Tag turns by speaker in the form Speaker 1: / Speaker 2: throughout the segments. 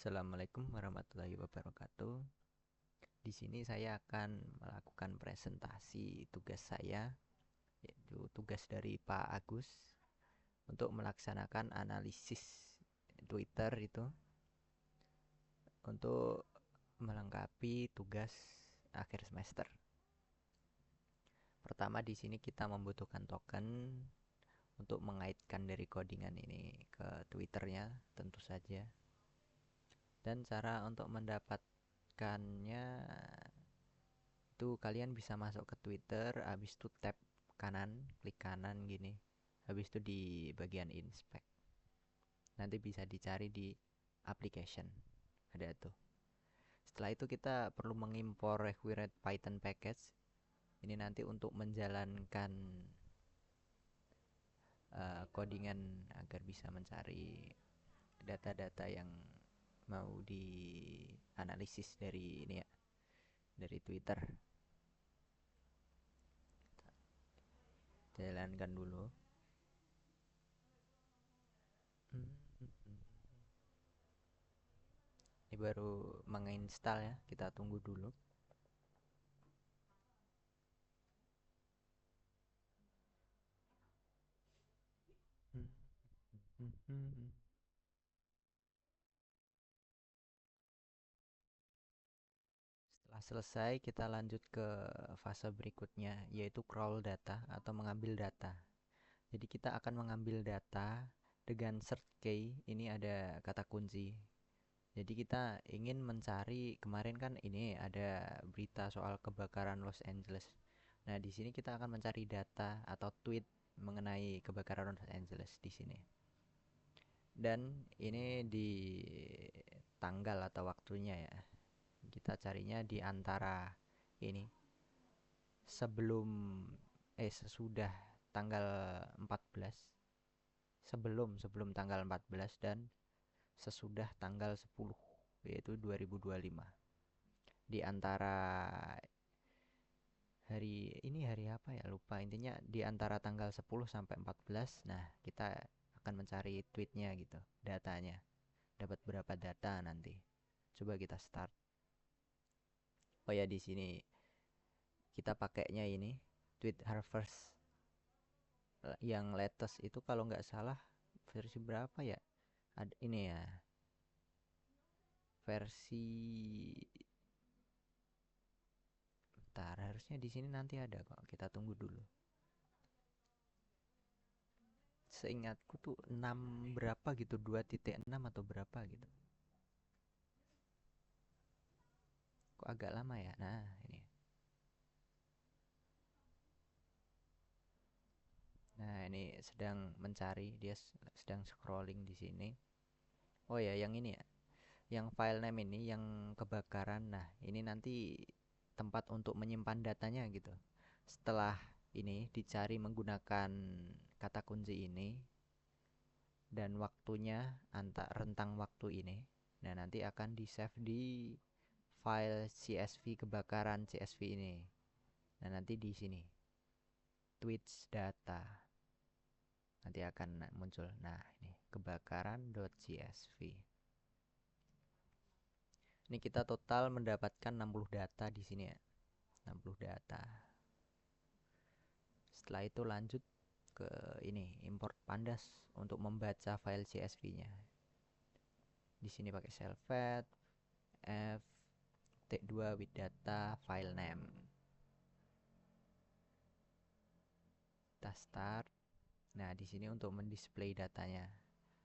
Speaker 1: Assalamualaikum warahmatullahi wabarakatuh. Di sini saya akan melakukan presentasi tugas saya, yaitu tugas dari Pak Agus untuk melaksanakan analisis Twitter itu untuk melengkapi tugas akhir semester. Pertama di sini kita membutuhkan token untuk mengaitkan dari codingan ini ke Twitternya tentu saja. Dan cara untuk mendapatkannya itu kalian bisa masuk ke Twitter, habis itu tap kanan, klik kanan gini. Habis itu di bagian inspect. Nanti bisa dicari di application. Ada tuh. Setelah itu kita perlu mengimpor required Python package. Ini nanti untuk menjalankan codingan agar bisa mencari data-data yang mau dianalisis dari ini ya, dari Twitter. Jalankan dulu. Ini baru menginstal ya, kita tunggu dulu. Setelah selesai, kita lanjut ke fase berikutnya, yaitu crawl data atau mengambil data. Jadi kita akan mengambil data dengan search key. Ini ada kata kunci. Jadi kita ingin mencari, kemarin kan ini ada berita soal kebakaran Los Angeles. Nah, di sini kita akan mencari data atau tweet mengenai kebakaran Los Angeles di sini. Dan ini di tanggal atau waktunya ya. Kita carinya di antara ini sesudah tanggal 14, sebelum tanggal 14 dan sesudah tanggal 10, yaitu 2025. Di antara hari apa ya, lupa, intinya di antara tanggal 10 sampai 14. Nah, kita akan mencari tweetnya gitu, datanya. Dapat berapa data nanti. Coba kita start. Oh ya, di sini kita pakainya ini tweet harvest yang latest itu kalau nggak salah versi berapa ya? Ada ini ya. Versi bentar, harusnya di sini nanti ada kok. Kita tunggu dulu. Seingatku tuh 6 berapa gitu, 2.6 atau berapa gitu. Kok agak lama ya? Nah, ini. Nah, ini sedang mencari, dia sedang scrolling di sini. Oh ya, yang ini ya. Yang file name ini yang kebakaran. Nah, ini nanti tempat untuk menyimpan datanya gitu. Setelah ini dicari menggunakan kata kunci ini dan waktunya rentang waktu ini. Nah, nanti akan di save di file CSV kebakaran CSV ini. Nah, nanti di sini tweets data nanti akan muncul. Nah, ini kebakaran.csv. Ini kita total mendapatkan 60 data di sini ya. 60 data. Setelah itu lanjut ke ini, import pandas untuk membaca file CSV-nya. Di sini pakai selvet f t2 with data file name. Kita start. Nah, di sini untuk mendisplay datanya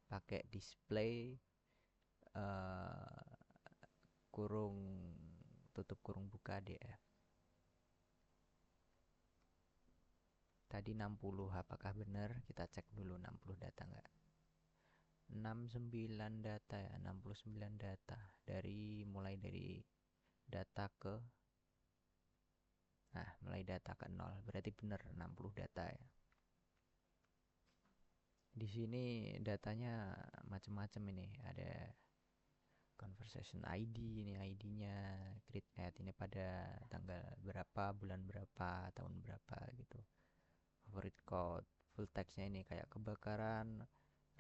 Speaker 1: pakai display kurung tutup kurung buka df. Tadi 60, apakah benar? Kita cek dulu 60 data enggak. 69 data ya, 69 data. Mulai dari data ke mulai data ke 0. Berarti benar 60 data ya. Di sini datanya macam-macam ini. Ada conversation ID, ini ID-nya, create ad ini pada tanggal berapa, bulan berapa, tahun berapa gitu. Favorite quote, full text-nya ini kayak kebakaran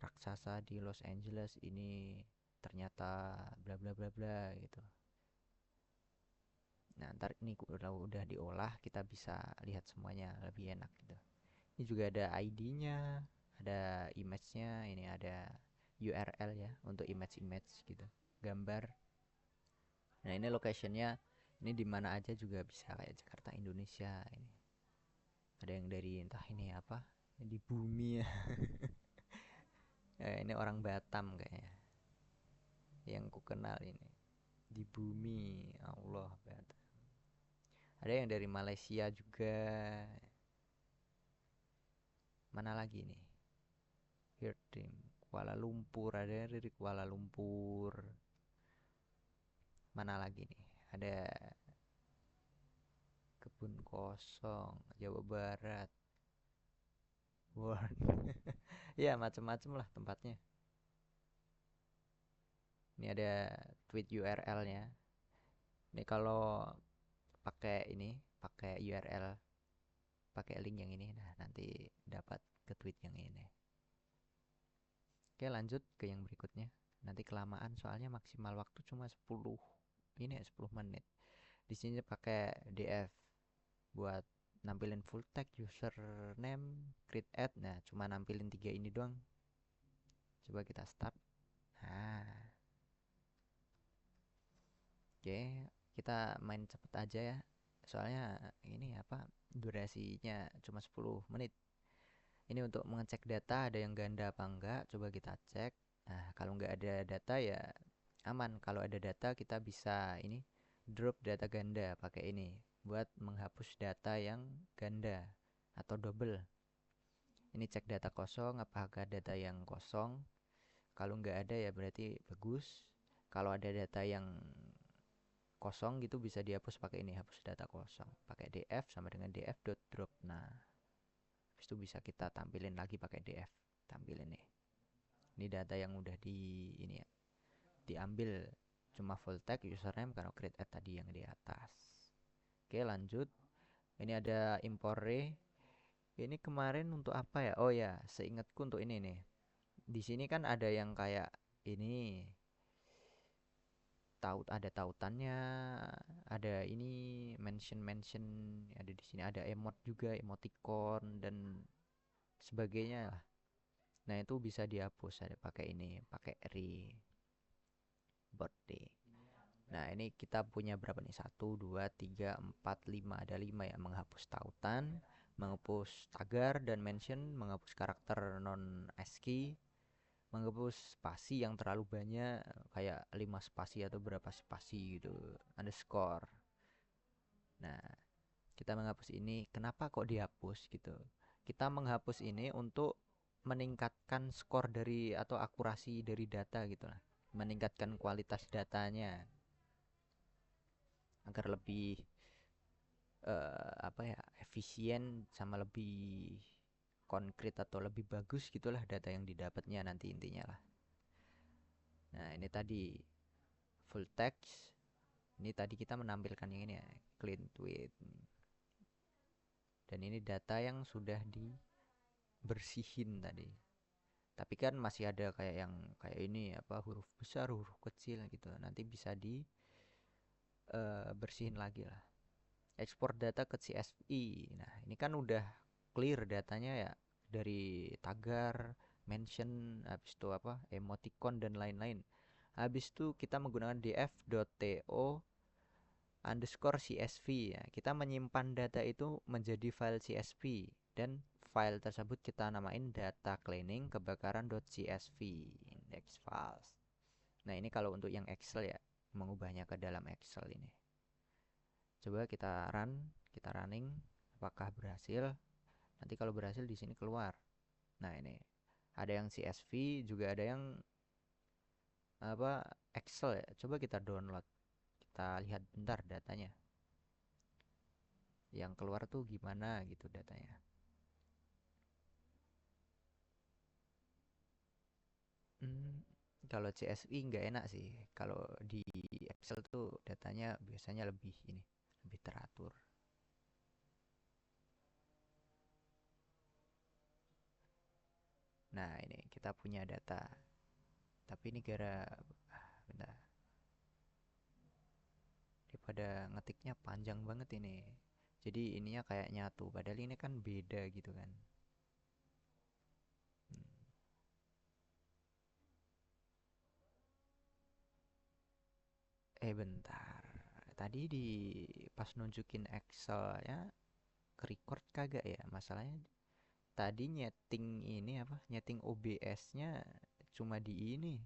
Speaker 1: raksasa di Los Angeles ini ternyata bla bla bla bla gitu. Nah, ntar ini udah diolah, kita bisa lihat semuanya lebih enak gitu. Ini juga ada ID-nya, ada image-nya, ini ada URL ya untuk image-image gitu, gambar. Nah, ini location-nya, ini di mana aja juga bisa, kayak Jakarta, Indonesia ini. Ada yang dari entah ini apa, di bumi ya. Ini orang Batam kayaknya. Yang ku kenal ini. Di bumi, Allah Batam. Ada yang dari Malaysia juga. Mana lagi nih? Here team Kuala Lumpur, ada yang dari Kuala Lumpur. Mana lagi nih? Ada Kebun Kosong, Jawa Barat. Word. Ya, macem-macem lah tempatnya. Ini ada tweet URL-nya. Ini kalau pakai URL, pakai link yang ini, nah nanti dapat ke tweet yang ini. Oke, lanjut ke yang berikutnya. Nanti kelamaan soalnya maksimal waktu cuma 10 ini ya, 10 menit. Di sini pakai DF buat nampilin full text, username, create ad. Nah, cuma nampilin 3 ini doang. Coba kita start. Nah, oke, kita main cepet aja ya. Soalnya ini apa? Durasinya cuma 10 menit. Ini untuk mengecek data ada yang ganda apa enggak, coba kita cek. Nah, kalau nggak ada data ya aman. Kalau ada data kita bisa ini drop data ganda pakai ini buat menghapus data yang ganda atau double. Ini cek data kosong, apakah data yang kosong. Kalau nggak ada ya berarti bagus. Kalau ada data yang kosong gitu bisa dihapus pakai ini, hapus data kosong. Pakai df sama dengan df.drop. Nah, habis itu bisa kita tampilin lagi pakai df. Tampilin nih. Ini data yang udah ini ya, diambil cuma full text username karena create ad tadi yang di atas. Oke, lanjut. Ini ada import array. Ini kemarin untuk apa ya? Oh ya, seingatku untuk ini nih. Di sini kan ada yang kayak ini ada tautannya, ada ini mention ada di sini, ada emot juga, emoticon dan sebagainya lah. Nah, itu bisa dihapus ada pakai ini, pakai birthday. Nah, ini kita punya berapa nih? 1, 2, 3, 4, 5. Ada 5 ya. Menghapus tautan, menghapus tagar dan mention, menghapus karakter non ASCII, menghapus spasi yang terlalu banyak, kayak 5 spasi atau berapa spasi gitu, underscore. Nah, kita menghapus ini. Kenapa kok dihapus gitu? Kita menghapus ini untuk meningkatkan skor dari atau akurasi dari data gitu lah. Meningkatkan kualitas datanya agar lebih apa ya, efisien sama lebih konkret atau lebih bagus gitulah data yang didapatnya nanti intinya lah. Nah, ini tadi full text. Ini tadi kita menampilkan yang ini ya, clean tweet. Dan ini data yang sudah dibersihin tadi. Tapi kan masih ada kayak yang kayak ini apa, huruf besar, huruf kecil gitu. Nanti bisa di bersihin lagi lah. Ekspor data ke CSV. Nah, ini kan udah clear datanya ya dari tagar, mention, habis itu apa, emoticon dan lain-lain. Habis itu kita menggunakan df.to underscore CSV ya. Kita menyimpan data itu menjadi file CSV dan file tersebut kita namain data cleaning kebakaran.csv index files. Nah, ini kalau untuk yang Excel ya, mengubahnya ke dalam Excel ini. Coba kita running, apakah berhasil? Nanti kalau berhasil di sini keluar. Nah, ini ada yang CSV, juga ada yang apa, Excel ya. Coba kita download. Kita lihat bentar datanya. Yang keluar tuh gimana gitu datanya. Kalau CSV nggak enak sih. Kalau di Excel tuh datanya biasanya lebih ini, lebih teratur. Nah, ini kita punya data. Tapi ini gara pada ngetiknya panjang banget ini. Jadi ininya kayak nyatu, padahal ini kan beda gitu kan. Hmm. Bentar. Tadi di pas nunjukin Excel ya ke record kagak ya? Masalahnya tadi nyeting ini apa? Nyeting OBS-nya cuma di ini,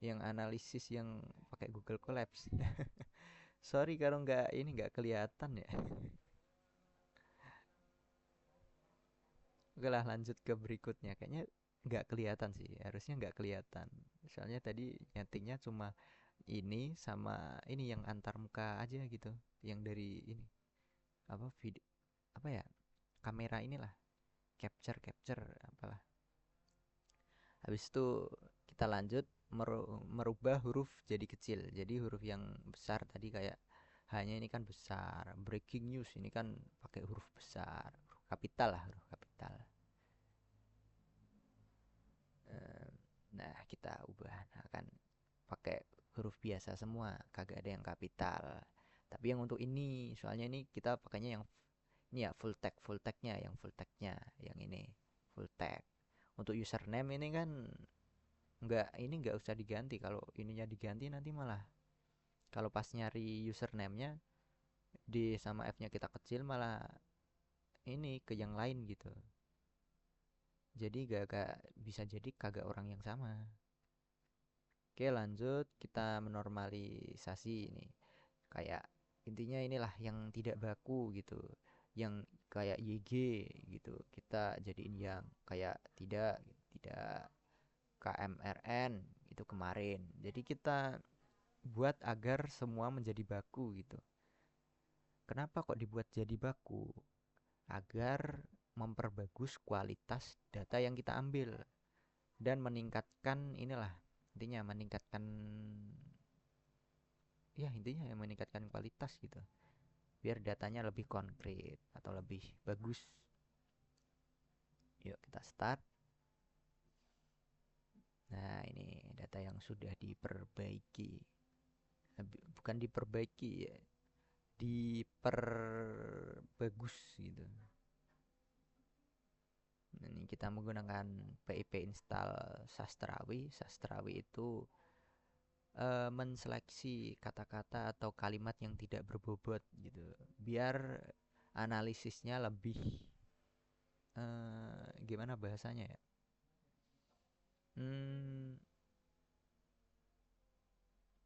Speaker 1: yang analisis yang pakai Google Collapse. Sorry kalau nggak ini nggak kelihatan ya. Oke lah, lanjut ke berikutnya. Kayaknya nggak kelihatan sih, harusnya nggak kelihatan. Soalnya tadi nyetingnya cuma ini sama ini yang antar muka aja gitu, yang dari ini apa video apa ya, kamera inilah, capture capture apalah. Habis itu kita lanjut merubah huruf jadi kecil. Jadi huruf yang besar tadi kayak hanya ini kan besar, breaking news ini kan pakai huruf besar, huruf kapital lah, huruf kapital. Eh, Nah, kita ubah. Nah, kan pakai huruf biasa semua, kagak ada yang kapital. Tapi yang untuk ini, soalnya ini kita pakainya yang ini ya full tagnya, yang full tagnya, yang ini full tag. Untuk username ini kan nggak usah diganti. Kalau ininya diganti nanti malah kalau pas nyari username-nya D sama F-nya kita kecil malah ini ke yang lain gitu. Jadi gak bisa jadi kagak orang yang sama. Oke, lanjut kita menormalisasi ini. Kayak intinya inilah yang tidak baku gitu. Yang kayak YG gitu. Kita jadiin yang kayak tidak KMRN itu kemarin. Jadi kita buat agar semua menjadi baku gitu. Kenapa kok dibuat jadi baku? Agar memperbagus kualitas data yang kita ambil dan meningkatkan inilah, intinya meningkatkan, ya intinya yang meningkatkan kualitas gitu, biar datanya lebih konkret atau lebih bagus. Yuk kita start. Nah, ini data yang sudah diperbaiki. Bukan diperbaiki ya, diperbagus gitu. Ini kita menggunakan pip install Sastrawi. Sastrawi itu menseleksi kata-kata atau kalimat yang tidak berbobot gitu, biar analisisnya lebih gimana bahasanya ya, hmm,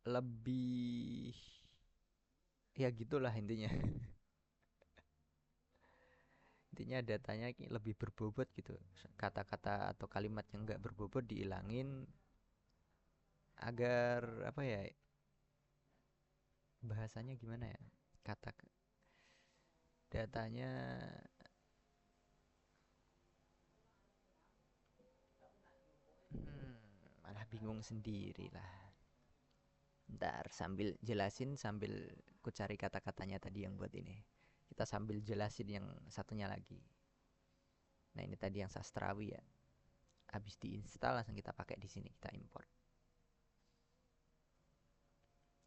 Speaker 1: lebih ya gitulah intinya. Intinya datanya lebih berbobot gitu, kata-kata atau kalimat yang nggak berbobot dihilangin agar apa ya, bahasanya gimana ya, kata datanya, hmm, malah bingung sendiri lah. Ntar sambil jelasin sambil ku cari kata-katanya tadi yang buat ini. Kita sambil jelasin yang satunya lagi. Nah, ini tadi yang sastrawi ya. Habis diinstal langsung kita pakai di sini, kita import.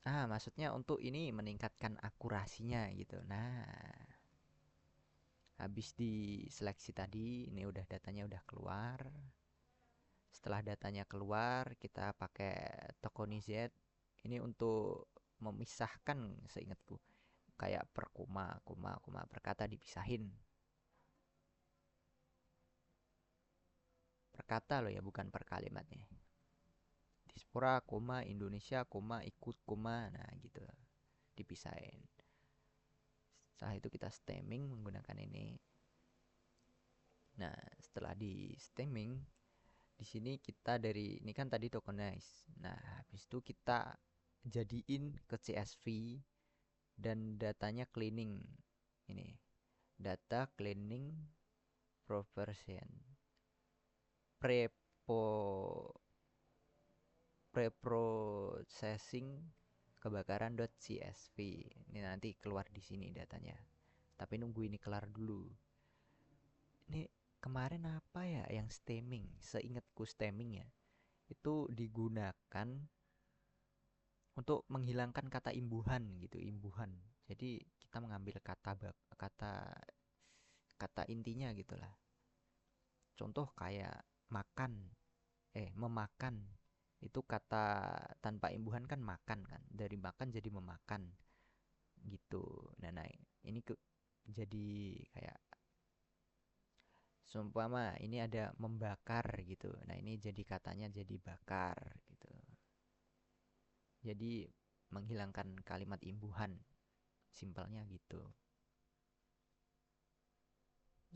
Speaker 1: Maksudnya untuk ini meningkatkan akurasinya gitu. Nah, habis diseleksi tadi, ini udah datanya udah keluar. Setelah datanya keluar, kita pakai tokenized. Ini untuk memisahkan, seingatku, kayak per koma, koma, koma, per kata dipisahin. Per kata loh ya, bukan per kalimatnya. Diaspora, koma, Indonesia, koma, ikut, koma, nah gitu. Dipisahin. Setelah itu kita stemming menggunakan ini. Nah, setelah di stemming, di sini kita dari ini kan tadi tokenize. Nah, habis itu kita jadiin ke CSV dan datanya cleaning. Ini data cleaning proportion prepo preprocessing kebakaran.csv. Ini nanti keluar di sini datanya. Tapi nunggu ini kelar dulu. Ini kemarin apa ya yang stemming? Seingatku stemming ya. Itu digunakan untuk menghilangkan kata imbuhan gitu, imbuhan. Jadi kita mengambil kata kata intinya gitulah. Contoh kayak makan, memakan. Itu kata tanpa imbuhan kan makan kan. Dari makan jadi memakan gitu. Nah, ini jadi kayak seumpama ini ada membakar gitu. Nah, ini jadi katanya jadi bakar gitu. Jadi menghilangkan kalimat imbuhan, simpelnya gitu.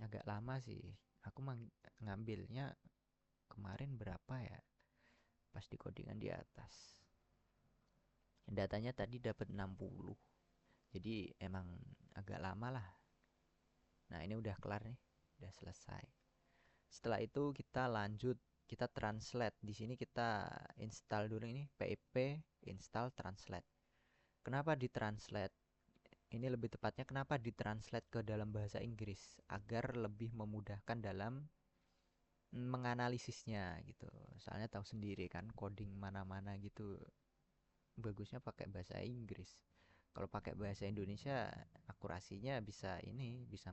Speaker 1: Agak lama sih. Aku ngambilnya kemarin berapa ya? Pas di codingan di atas. Datanya tadi dapat 60. Jadi emang agak lama lah. Nah, ini udah kelar nih. Udah selesai. Setelah itu kita lanjut, kita translate. Di sini kita install dulu ini pip install translate. Kenapa ditranslate? Ini lebih tepatnya kenapa ditranslate ke dalam bahasa Inggris agar lebih memudahkan dalam menganalisisnya gitu. Soalnya tahu sendiri kan coding mana-mana gitu bagusnya pakai bahasa Inggris. Kalau pakai bahasa Indonesia akurasinya bisa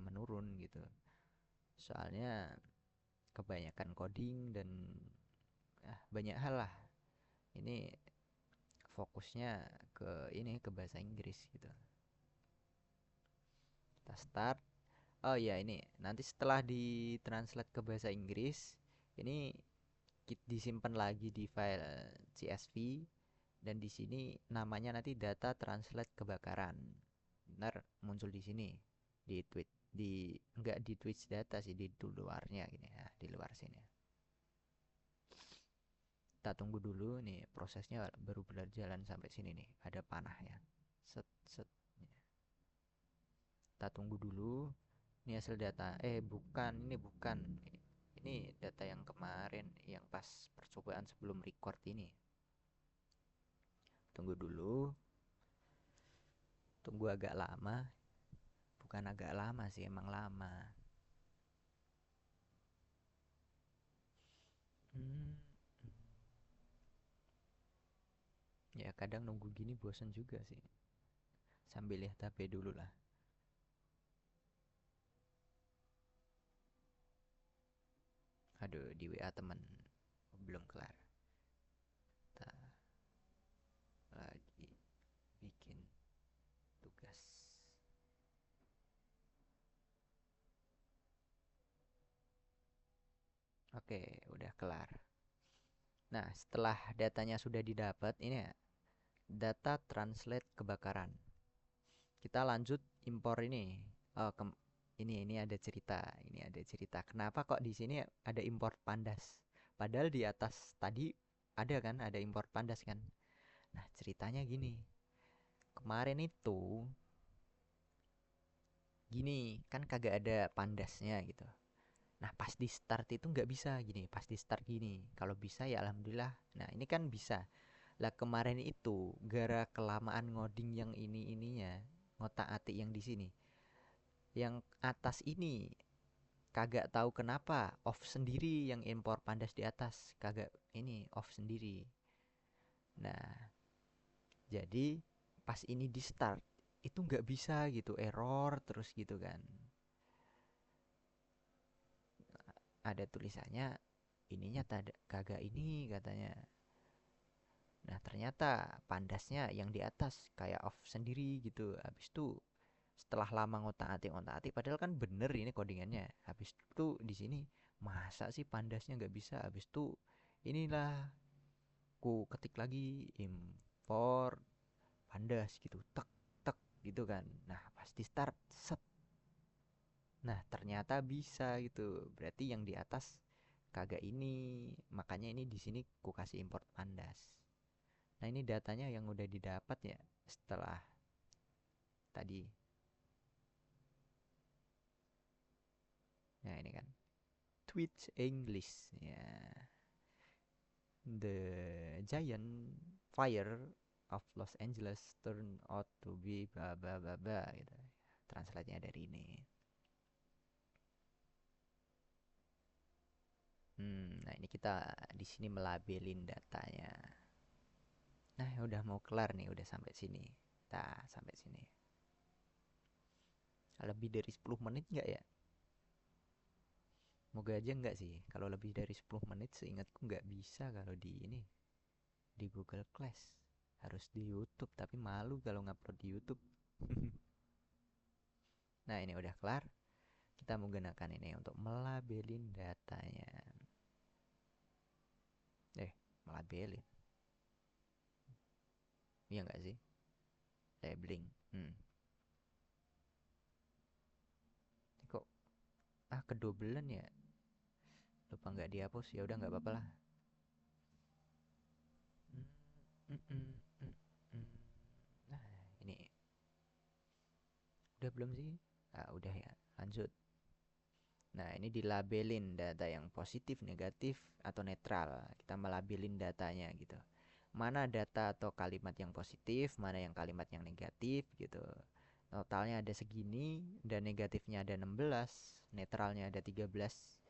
Speaker 1: menurun gitu. Soalnya kebanyakan coding dan banyak hal lah. Ini fokusnya ke bahasa Inggris gitu. Kita start. Oh ya, ini nanti setelah ditranslate ke bahasa Inggris, ini disimpan lagi di file CSV dan di sini namanya nanti data translate kebakaran. Benar muncul di sini di tweet di enggak di Twitch data sih di luarnya gini ya, di luar sini. Kita tunggu dulu nih prosesnya baru berjalan sampai sini nih. Ada panah ya. Set set. Kita tunggu dulu. Ini hasil data. Bukan, ini bukan. Ini data yang kemarin yang pas percobaan sebelum record ini. Tunggu dulu. Tunggu agak lama. Bukan agak lama sih, emang lama. Hmm. Ya kadang nunggu gini bosan juga sih. Sambil lihat HP dulu lah. Aduh, di WA temen. Belum kelar. Kita lagi bikin tugas. Oke, udah kelar. Nah, setelah datanya sudah didapat, ini ya, data translate kebakaran. Kita lanjut impor ini. Oh, ini ada cerita. Ini ada cerita. Kenapa kok di sini ada import pandas? Padahal di atas tadi ada kan, ada import pandas kan. Nah, ceritanya gini. Kemarin itu gini, kan kagak ada pandasnya gitu. Nah, pas di start itu nggak bisa gini. Pas di start gini. Kalau bisa ya alhamdulillah. Nah, ini kan bisa. Lah kemarin itu gara kelamaan ngoding yang ininya, ngotak-atik yang di sini. Yang atas ini kagak tahu kenapa off sendiri yang impor pandas di atas, kagak ini off sendiri. Nah, jadi pas ini di start itu nggak bisa gitu, error terus gitu kan. Ada tulisannya ininya kagak ini katanya. Nah, ternyata pandasnya yang di atas kayak off sendiri gitu. Habis itu setelah lama ngotak-atik padahal kan bener ini codingannya. Habis itu di sini masa sih pandasnya nggak bisa. Habis itu inilah ku ketik lagi import pandas gitu. Tek tek gitu kan. Nah, pasti start set. Nah, ternyata bisa gitu. Berarti yang di atas kagak ini. Makanya ini di sini ku kasih import pandas. Nah, ini datanya yang udah didapat ya setelah tadi. Nah, ini kan Twitch English ya. The giant fire of Los Angeles turned out to be bla bla bla bla gitu. Translate-nya dari ini. Nah ini kita di sini melabelin datanya. Nah, udah mau kelar nih, udah sampai sini. Sampai sini. Lebih dari 10 menit nggak ya? Moga aja nggak sih. Kalau lebih dari 10 menit seingatku nggak bisa kalau di ini, di Google Class. Harus di YouTube, tapi malu kalau ngupload di YouTube. Nah, ini udah kelar. Kita menggunakan ini untuk melabelin datanya. Melabelin. Iya nggak sih? Labeling. Kok kedobelan ya? Lupa nggak dihapus, ya udah nggak apa-apa lah. Mm, mm, mm, mm. Nah, ini udah belum sih? Udah ya. Lanjut. Nah, ini dilabelin data yang positif, negatif, atau netral. Kita melabelin datanya gitu. Mana data atau kalimat yang positif, mana yang kalimat yang negatif gitu. Totalnya ada segini, dan negatifnya ada 16, netralnya ada 13,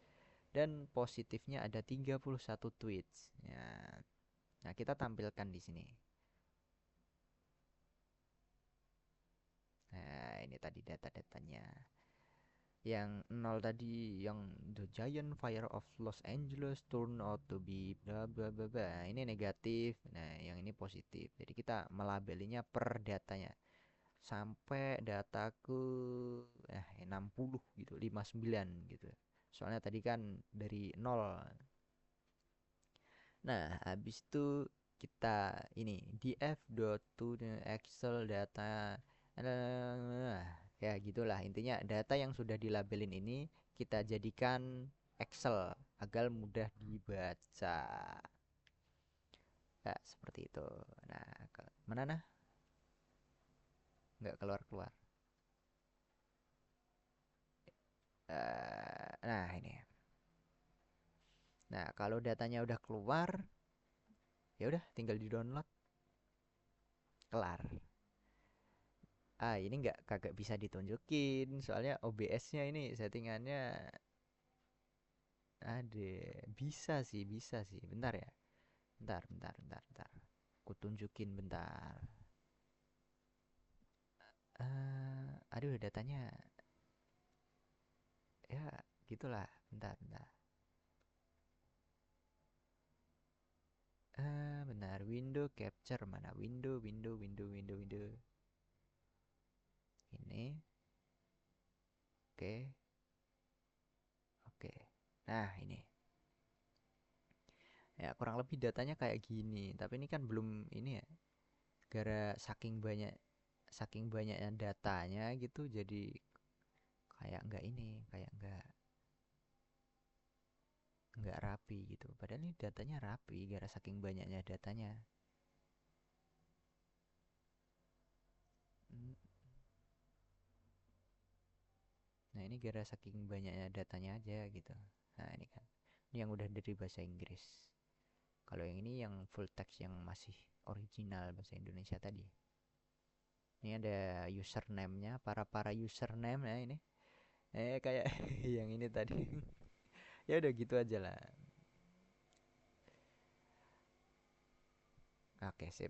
Speaker 1: dan positifnya ada 31 tweets. Ya. Nah, kita tampilkan di sini. Nah, ini tadi data-datanya. Yang 0 tadi, yang The Giant Fire of Los Angeles turned out to be bla bla bla bla. Nah, ini negatif. Nah, yang ini positif. Jadi kita melabelinya per datanya. Sampai dataku 60 gitu, 59 gitu. Soalnya tadi kan dari 0. Nah, habis itu kita ini df.to excel data, ya gitulah intinya. Data yang sudah dilabelin ini kita jadikan Excel agar mudah dibaca, ya seperti itu. Nah, mana nah, nggak keluar keluar. Nah, ini. Nah, kalau datanya udah keluar, ya udah tinggal di download, kelar. Ini nggak, kagak bisa ditunjukin soalnya OBS-nya ini settingannya ada. Bisa sih, bentar ya. Bentar. Aku tunjukin bentar. Aduh, datanya ya gitulah. Bentar. Benar, window capture mana? Window. Ini, oke. Nah, ini. Ya, kurang lebih datanya kayak gini. Tapi ini kan belum ini ya. Gara saking banyaknya datanya gitu, jadi kayak nggak rapi gitu. Padahal ini datanya rapi gara saking banyaknya datanya. Hmm, Nah, ini gara saking banyaknya datanya aja gitu. Nah, ini kan. Ini yang udah dari bahasa Inggris. Kalau yang ini yang full text yang masih original bahasa Indonesia tadi. Ini ada username-nya, para username ya ini. Kayak yang ini tadi. Ya udah gitu aja lah. Oke, sip.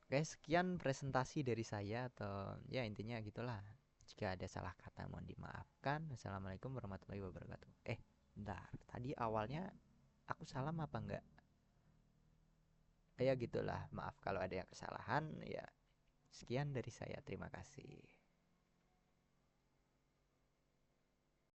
Speaker 1: Oke, sekian presentasi dari saya, atau ya intinya gitulah. Jika ada salah kata mohon dimaafkan. Wassalamualaikum warahmatullahi wabarakatuh. Bentar. Tadi awalnya aku salam apa enggak? Ya gitulah. Maaf kalau ada yang kesalahan. Ya, sekian dari saya. Terima kasih.